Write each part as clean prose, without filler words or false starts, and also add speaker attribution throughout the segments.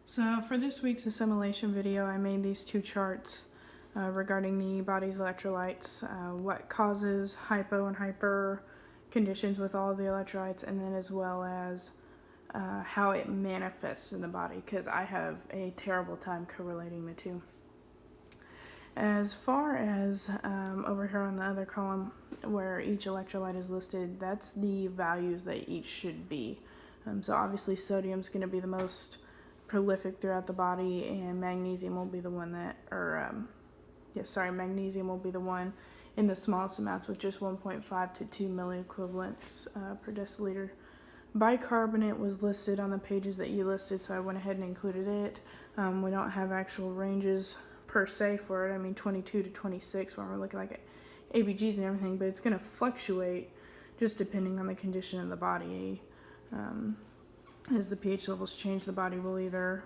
Speaker 1: So for this week's assimilation video, I made these two charts regarding the body's electrolytes, what causes hypo and hyper conditions with all the electrolytes, and then as well as how it manifests in the body, because I have a terrible time correlating the two. As far as over here on the other column where each electrolyte is listed, that's the values that each should be. So obviously sodium is going to be the most prolific throughout the body, and magnesium will be the one that, magnesium will be the one in the smallest amounts with just 1.5 to 2 milliequivalents per deciliter. Bicarbonate was listed on the pages that you listed, so I went ahead and included it. We don't have actual ranges per se for it. I mean 22 to 26 when we're looking like at ABGs and everything, but it's going to fluctuate just depending on the condition of the body. As the pH levels change, the body will either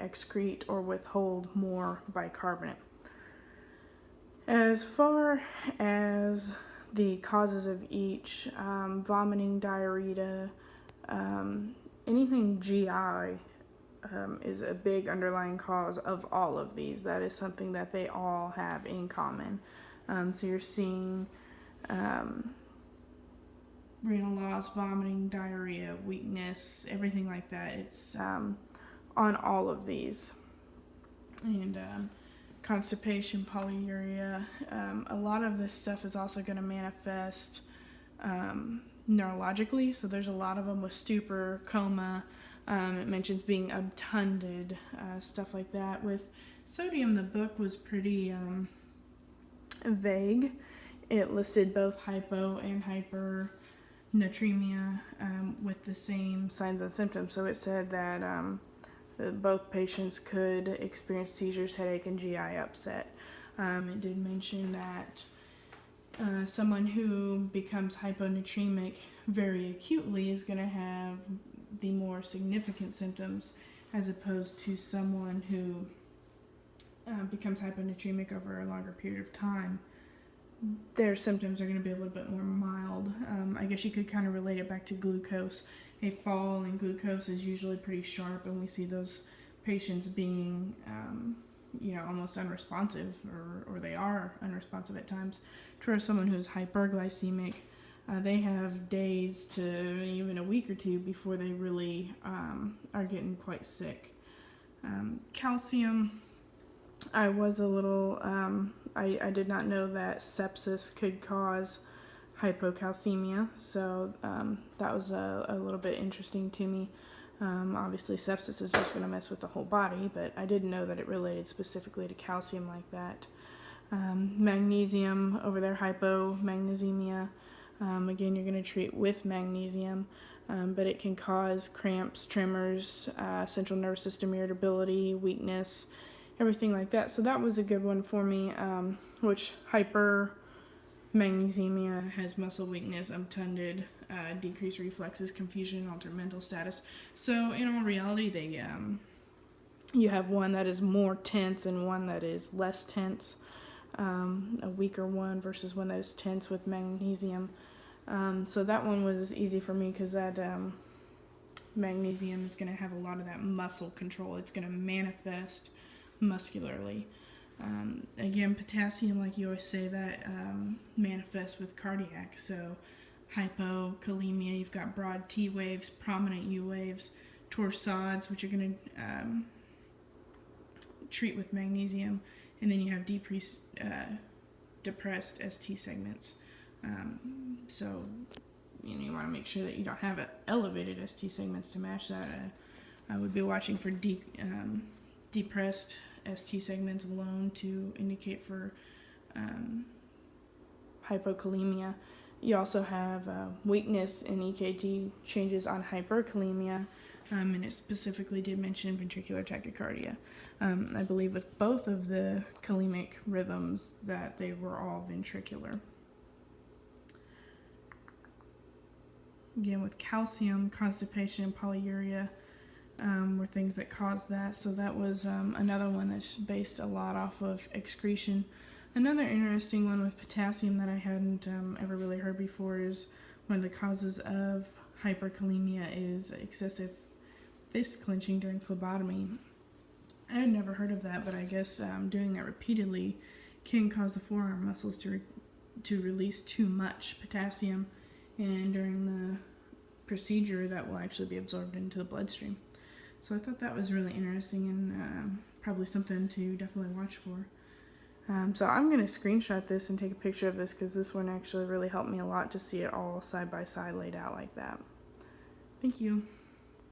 Speaker 1: excrete or withhold more bicarbonate. As far as the causes of each, vomiting, diarrhea, anything GI is a big underlying cause of all of these. That is something that they all have in common. So you're seeing renal loss, vomiting, diarrhea, weakness, everything like that. It's on all of these. And constipation, polyuria. A lot of this stuff is also going to manifest neurologically. So there's a lot of them with stupor, coma. It mentions being obtunded, stuff like that. With sodium, the book was pretty vague. It listed both hypo and hypernatremia with the same signs and symptoms. So it said that both patients could experience seizures, headache, and GI upset. It did mention that someone who becomes hyponatremic very acutely is going to have the more significant symptoms, as opposed to someone who becomes hyponatremic over a longer period of time. Their symptoms are going to be a little bit more mild. I guess you could kind of relate it back to glucose. A fall in glucose is usually pretty sharp, and we see those patients being almost unresponsive, or they are unresponsive at times. For someone who's hyperglycemic, they have days to even a week or two before they really are getting quite sick. Calcium, I was a little, I did not know that sepsis could cause hypocalcemia, so that was a little bit interesting to me. Obviously sepsis is just going to mess with the whole body, but I didn't know that it related specifically to calcium like that. Magnesium over there, hypomagnesemia. Again, you're going to treat with magnesium, but it can cause cramps, tremors, central nervous system irritability, weakness, everything like that. So that was a good one for me, which hypermagnesemia has muscle weakness, obtunded, decreased reflexes, confusion, altered mental status. So in all reality, you have one that is more tense and one that is less tense. A weaker one versus one that is tense with magnesium. So that one was easy for me because that magnesium is going to have a lot of that muscle control. It's going to manifest muscularly. Again, potassium, like you always say, that manifests with cardiac. So hypokalemia, you've got broad T waves, prominent U waves, torsades, which you're going to treat with magnesium, and then you have depressed ST segments. So you want to make sure that you don't have elevated ST segments to match that. I would be watching for depressed ST segments alone to indicate for hypokalemia. You also have weakness in EKG changes on hyperkalemia, and it specifically did mention ventricular tachycardia. I believe with both of the kalemic rhythms that they were all ventricular. Again, with calcium, constipation, and polyuria were things that caused that. So that was another one that's based a lot off of excretion. Another interesting one with potassium that I hadn't ever really heard before is one of the causes of hyperkalemia is excessive fist clenching during phlebotomy. I had never heard of that, but I guess doing that repeatedly can cause the forearm muscles to release too much potassium, and during the procedure that will actually be absorbed into the bloodstream. So I thought that was really interesting, and probably something to definitely watch for. So I'm going to screenshot this and take a picture of this, because this one actually really helped me a lot to see it all side by side laid out like that. Thank you.